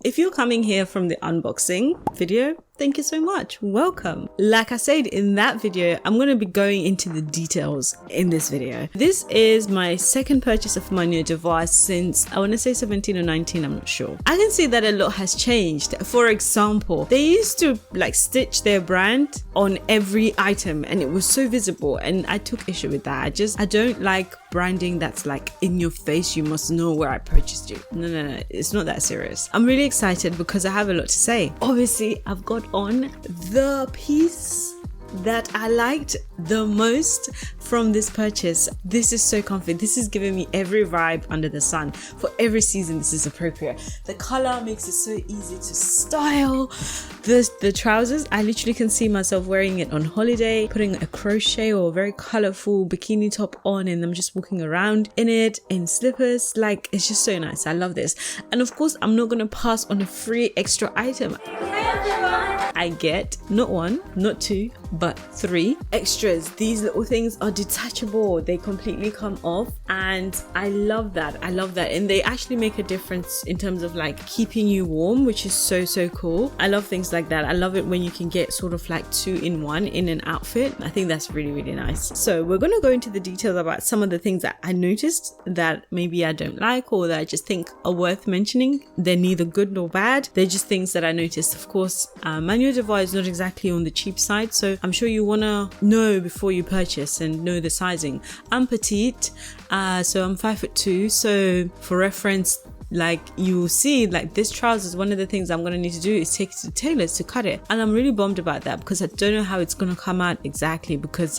If you're coming here from the unboxing video, thank you so much. Welcome. Like I said in that video, I'm going to be going into the details in this video. This is my second purchase of Manière De Voir since, I want to say 17 or 19, I'm not sure. I can see that a lot has changed. For example, they used to like stitch their brand on every item and it was so visible, and I took issue with that. I don't like branding that's like in your face. You must know where I purchased it. No, it's not that serious. I'm really excited because I have a lot to say. Obviously, I've got on the piece that I liked the most from this purchase. This is so comfy. This is giving me every vibe under the sun. For every season, this is appropriate. The color makes it so easy to style. The trousers, I literally can see myself wearing it on holiday, putting a crochet or a very colorful bikini top on, and I'm just walking around in it in slippers. Like, it's just so nice. I love this. And of course, I'm not going to pass on a free extra item. I get not one, not two, but 3 extras. These little things are detachable. They completely come off, and I love that. I love that. And they actually make a difference in terms of like keeping you warm, which is so cool. I love things like that. I love it when you can get sort of like 2-in-1 in an outfit. I think that's really nice. So we're going to go into the details about some of the things that I noticed that maybe I don't like, or that I just think are worth mentioning. They're neither good nor bad. They're just things that I noticed. Of course, Manière De Voir is not exactly on the cheap side, so I'm sure you want to know before you purchase and know the sizing. I'm petite, so I'm 5'2", so for reference, like you will see, like this trousers, one of the things I'm going to need to do is take it to the tailors to cut it, and I'm really bummed about that because I don't know how it's going to come out exactly, because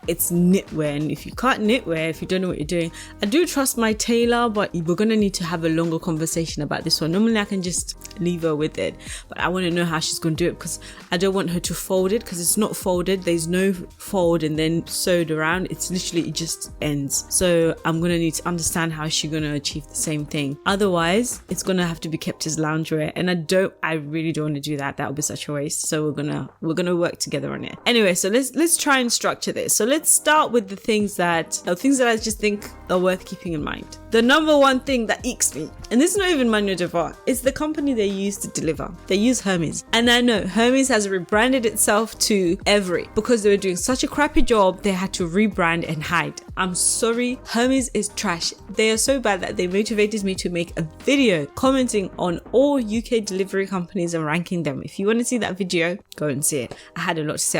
it's knitwear, and if you can't knitwear, if you don't know what you're doing, I do trust my tailor, but we're going to need to have a longer conversation about this one. Normally I can just leave her with it, but I want to know how she's going to do it, because I don't want her to fold it, because it's not folded. There's no fold and then sewed around. It's literally, it just ends. So I'm going to need to understand how she's going to achieve the same thing. Otherwise, it's gonna have to be kept as loungewear, and I really don't want to do that. That would be such a waste. So we're gonna work together on it. Anyway, so let's try and structure this. So let's start with the things that I just think are worth keeping in mind. The number one thing that icks me, and this is not even Manière De Voir, it's the company they use to deliver. They use Hermes, and I know Hermes has rebranded itself to Every because they were doing such a crappy job. They had to rebrand and hide. I'm sorry, Hermes is trash. They are so bad that they motivated me to make a video commenting on all UK delivery companies and ranking them. If you want to see that video, go and see it. I had a lot to say.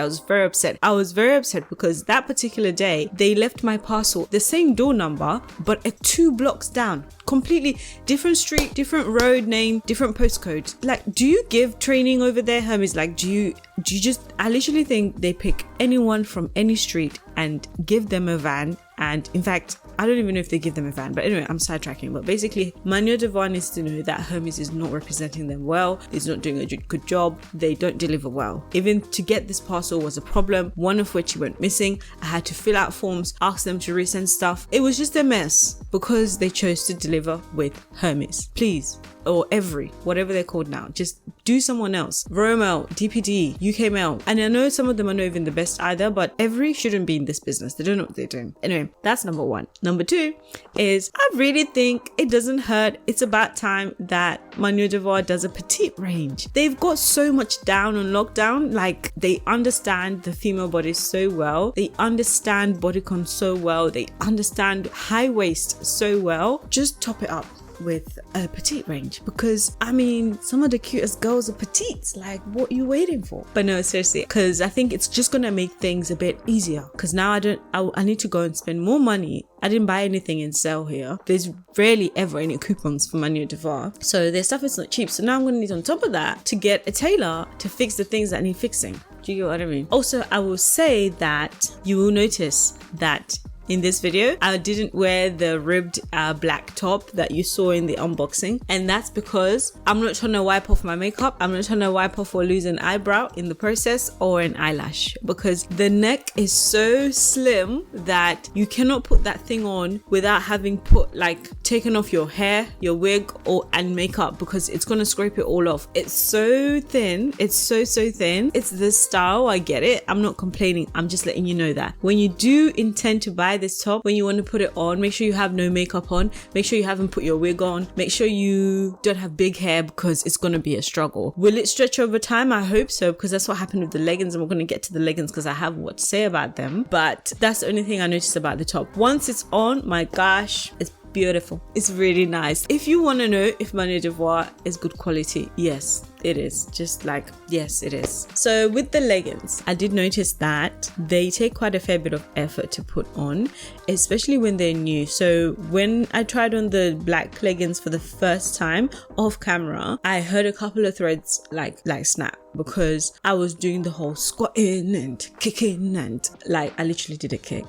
I was very upset because that particular day they left my parcel the same door number but at 2 blocks down, completely different street, different road name, different postcode. Like, do you give training over there, Hermes? Like, do you just, I literally think they pick anyone from any street and give them a van. And in fact, I don't even know if they give them a van, but anyway, I'm sidetracking. But basically, Manière De Voir needs to know that Hermes is not representing them well. It's not doing a good job. They don't deliver well. Even to get this parcel was a problem, one of which went missing. I had to fill out forms, ask them to resend stuff. It was just a mess because they chose to deliver with Hermes. Please, or Every, whatever they're called now, just do someone else. Royal DPD, UK Mail. And I know some of them are not even the best either, but Every shouldn't be in this business. They don't know what they're doing. Anyway, that's number one. Number 2 is, I really think it doesn't hurt. It's about time that Manière De Voir does a petite range. They've got so much down on lockdown. Like, they understand the female body so well. They understand bodycon so well. They understand high waist so well. Just top it up with a petite range, because I mean, some of the cutest girls are petites. Like, what are you waiting for? But no, seriously, because I think it's just gonna make things a bit easier, because now I need to go and spend more money. I didn't buy anything in sale here. There's rarely ever any coupons for Manière De Voir, so their stuff is not cheap. So now I'm gonna need, on top of that, to get a tailor to fix the things that need fixing. Do you get what I mean? Also, I will say that you will notice that in this video, I didn't wear the ribbed black top that you saw in the unboxing, and that's because I'm not trying to wipe off my makeup. I'm not trying to wipe off or lose an eyebrow in the process, or an eyelash, because the neck is so slim that you cannot put that thing on without having put like taken off your hair, your wig, and makeup, because it's gonna scrape it all off. It's so thin. It's so thin. It's this style. I get it. I'm not complaining. I'm just letting you know that when you do intend to buy this top, when you want to put it on, make sure you have no makeup on. Make sure you haven't put your wig on. Make sure you don't have big hair, because it's gonna be a struggle. Will it stretch over time? I hope so, because that's what happened with the leggings, and we're gonna get to the leggings because I have what to say about them. But that's the only thing I noticed about the top. Once it's on, my gosh, it's beautiful. It's really nice. If you want to know if Manière De Voir is good quality, yes, it is. Just like, yes, it is. So with the leggings, I did notice that they take quite a fair bit of effort to put on, especially when they're new. So when I tried on the black leggings for the first time off camera, I heard a couple of threads like snap, because I was doing the whole squatting and kicking, and like I literally did a kick.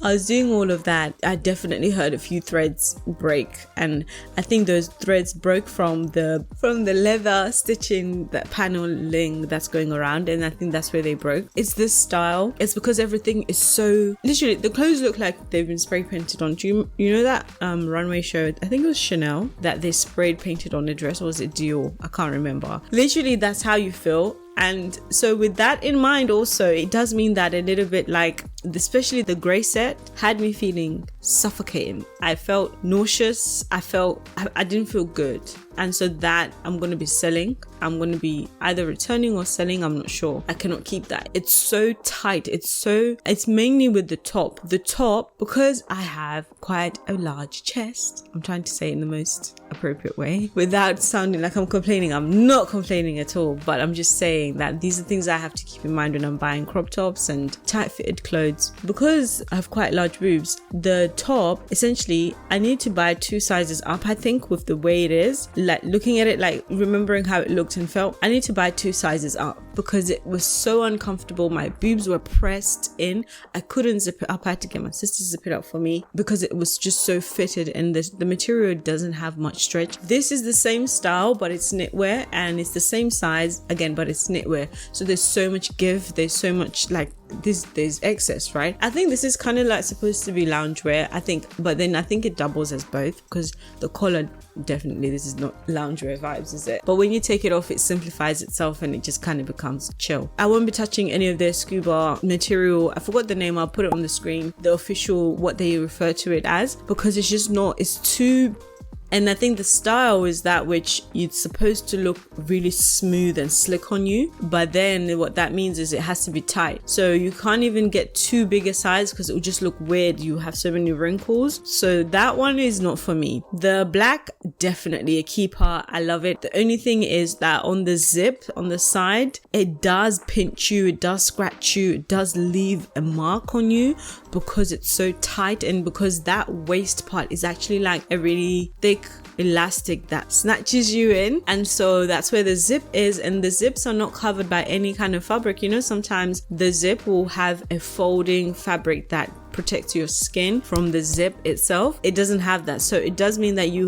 I was doing all of that. I definitely heard a few threads break, and I think those threads broke from the leather stitching, that paneling that's going around, and I think that's where they broke. It's this style. It's because everything is so, literally the clothes look like they've been spray painted on. Do you know that runway show, I think it was Chanel, that they sprayed painted on the dress, or was it Dior? I can't remember. Literally that's how you feel. And so with that in mind also, it does mean that a little bit, like especially the grey set, had me feeling suffocating. I felt nauseous. I didn't feel good. And so that I'm going to be selling. I'm going to be either returning or selling. I'm not sure. I cannot keep that. It's so tight. It's mainly with the top. The top, because I have quite a large chest. I'm trying to say it in the most appropriate way without sounding like I'm complaining. I'm not complaining at all, but I'm just saying that these are things I have to keep in mind when I'm buying crop tops and tight fitted clothes. Because I have quite large boobs, the top, essentially, I need to buy 2 sizes up, I think, with the way it is. Like looking at it, like remembering how it looked and felt, I need to buy 2 sizes up because it was so uncomfortable. My boobs were pressed in. I couldn't zip it up. I had to get my sister to zip it up for me because it was just so fitted, and the material doesn't have much stretch. This is the same style, but it's knitwear, and it's the same size again, but it's knitwear. So there's so much give. There's so much like there's excess, right? I think this is kind of like supposed to be loungewear, I think, but then I think it doubles as both, because the collar, definitely this is not loungewear vibes, is it? But when you take it off, it simplifies itself and it just kind of becomes chill. I won't be touching any of their scuba material. I forgot the name. I'll put it on the screen, the official, what they refer to it as, because it's just not, it's too. And I think the style is that which it's supposed to look really smooth and slick on you, but then what that means is it has to be tight. So you can't even get too big a size because it will just look weird. You have so many wrinkles. So that one is not for me. The black, definitely a keeper. I love it. The only thing is that on the zip on the side, it does pinch you, it does scratch you, it does leave a mark on you because it's so tight, and because that waist part is actually like a really thick elastic that snatches you in, and so that's where the zip is, and the zips are not covered by any kind of fabric. You know, sometimes the zip will have a folding fabric that protects your skin from the zip itself. It doesn't have that, so it does mean that you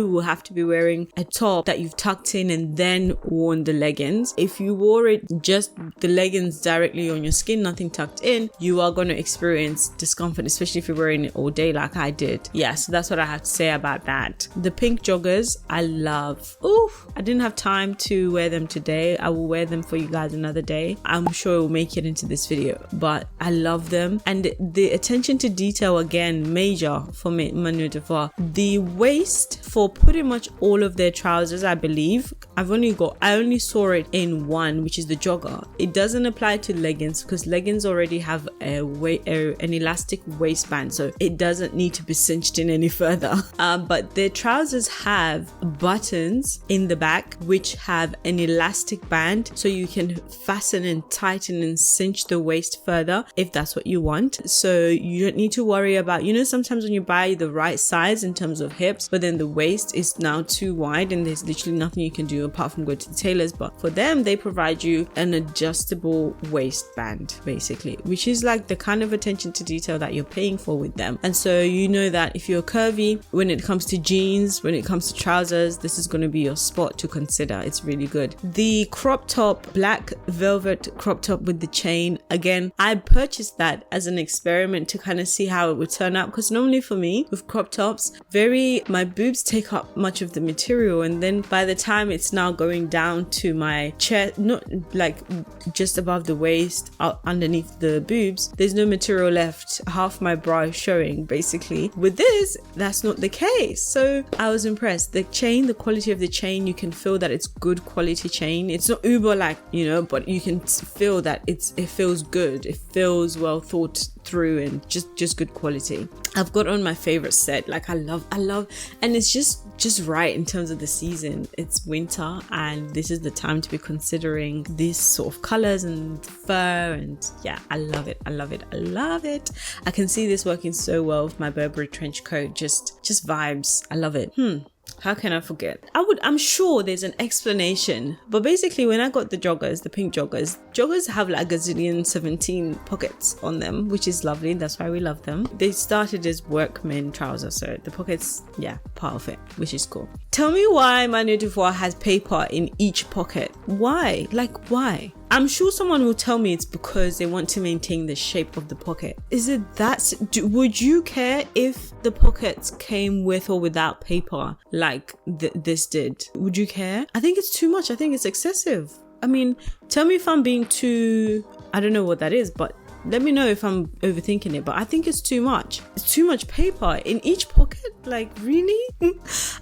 will have to be wearing a top that you've tucked in and then worn the leggings. If you wore it just the leggings directly on your skin, nothing tucked in, you are going to experience discomfort, especially if you're wearing it all day like I did. Yeah, so that's what I have to say about that. The pink joggers I love. Oof, I didn't have time to wear them today. I will wear them for you guys another day. I'm sure it will make it into this video, but I love them. And the attention to detail, again, major for me, Manière De Voir. The waist for pretty much all of their trousers, I believe. I only saw it in one, which is the jogger. It doesn't apply to leggings because leggings already have an elastic waistband, so it doesn't need to be cinched in any further. But their trousers have buttons in the back which have an elastic band, so you can fasten and tighten and cinch the waist further if that's what you want. So you don't need to worry about, you know, sometimes when you buy the right size in terms of hips, but then the waist is now too wide and there's literally nothing you can do apart from go to the tailors. But for them, they provide you an adjustable waistband, basically, which is like the kind of attention to detail that you're paying for with them. And so you know that if you're curvy, when it comes to jeans, when it comes to trousers, this is going to be your spot to consider. It's really good. The crop top, black velvet crop top with the chain, again, I purchased that as an experiment experiment to kind of see how it would turn out, because normally for me with crop tops, my boobs take up much of the material, and then by the time it's now going down to my chest, not like just above the waist, out underneath the boobs, there's no material left, half my bra is showing basically. With this, that's not the case. So I was impressed. The chain, the quality of the chain, you can feel that it's good quality chain. It's not uber like, you know, but you can feel that it feels good, it feels well thought through and just good quality. I've got on my favorite set. Like I love, and it's just right in terms of the season. It's winter and this is the time to be considering these sort of colors and fur, and yeah, I love it. I can see this working so well with my Burberry trench coat. Just vibes. I love it. How can I forget? I'm sure there's an explanation, but basically when I got the joggers, the pink joggers have like a gazillion 17 pockets on them, which is lovely. That's why we love them. They started as workmen trousers, so the pockets, yeah, part of it, which is cool. Tell me why Manière De Voir has paper in each pocket. Why? Like why? I'm sure someone will tell me it's because they want to maintain the shape of the pocket. Is it that? Would you care if the pockets came with or without paper like this did? Would you care? I think it's too much. I think it's excessive. I mean, tell me if I'm being too, I don't know what that is, but let me know if I'm overthinking it, but I think it's too much. It's too much paper in each pocket. Like, really?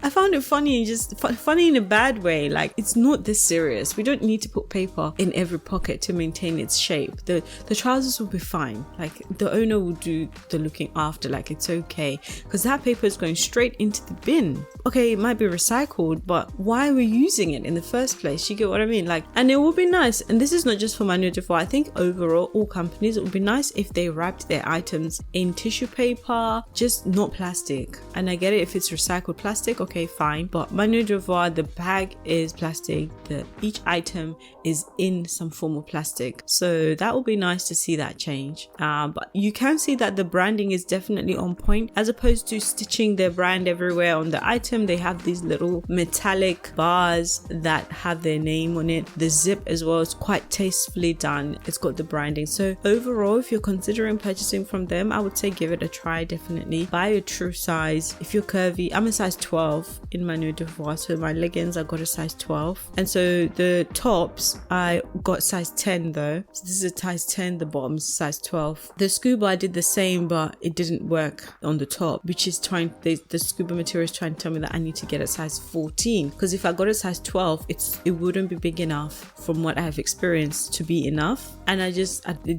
I found it funny, just funny in a bad way. Like, it's not this serious. We don't need to put paper in every pocket to maintain its shape. The trousers will be fine. Like, the owner will do the looking after. Like, it's okay, because that paper is going straight into the bin. Okay, it might be recycled, but why are we using it in the first place? You get what I mean? Like, and it will be nice. And this is not just for Manière De Voir. I think overall, all companies, it would be nice if they wrapped their items in tissue paper, just not plastic. And I get it, if it's recycled plastic, okay, fine, but Manière De Voir, the bag is plastic, each item is in some form of plastic, so that would be nice to see that change. But you can see that the branding is definitely on point, as opposed to stitching their brand everywhere on the item. They have these little metallic bars that have their name on it. The zip as well is quite tastefully done. It's got the branding. So overall, if you're considering purchasing from them, I would say give it a try. Definitely buy a true size. If you're curvy, I'm a size 12 in Manière De Voir, so my leggings I got a size 12, and so the tops I got size 10 though. So this is a size 10, the bottom is size 12. The scuba I did the same, but it didn't work on the top, which is the scuba material is trying to tell me that I need to get a size 14, because if I got a size 12, it wouldn't be big enough from what I have experienced to be enough. And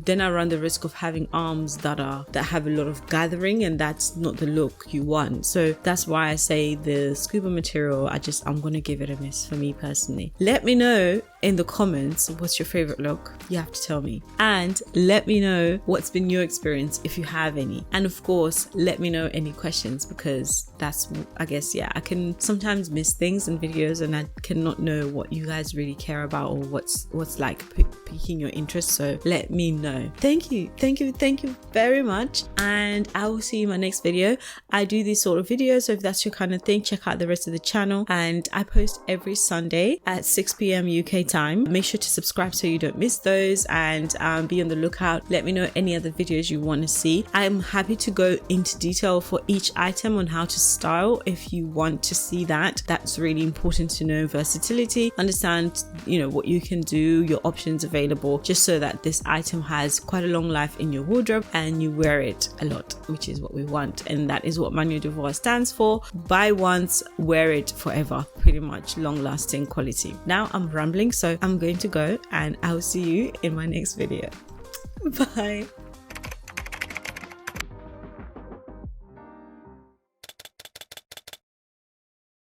then I run the risk of having arms that have a lot of gathering, and that's not the look you want. So that's why I say the scuba material, I'm gonna give it a miss for me personally. Let me know in the comments what's your favorite look. You have to tell me, and let me know what's been your experience if you have any, and of course let me know any questions, because that's, I guess, yeah, I can sometimes miss things in videos and I cannot know what you guys really care about or what's like piquing your interest. So let me know. Thank you very much, and I will see you in my next video. I do these sort of videos, so if that's your kind of thing, check out the rest of the channel, and I post every Sunday at 6 p.m. UK time. Make sure to subscribe so you don't miss those, and be on the lookout. Let me know any other videos you want to see. I'm happy to go into detail for each item on how to style if you want to see that. That's really important to know. Versatility, understand, you know, what you can do, your options available, just so that this item has quite a long life in your wardrobe and you wear it a lot, which is what we want, and that is what Manière De Voir stands for. Buy once, wear it forever, pretty much long lasting quality. Now I'm rambling, so I'm going to go, and I'll see you in my next video. Bye.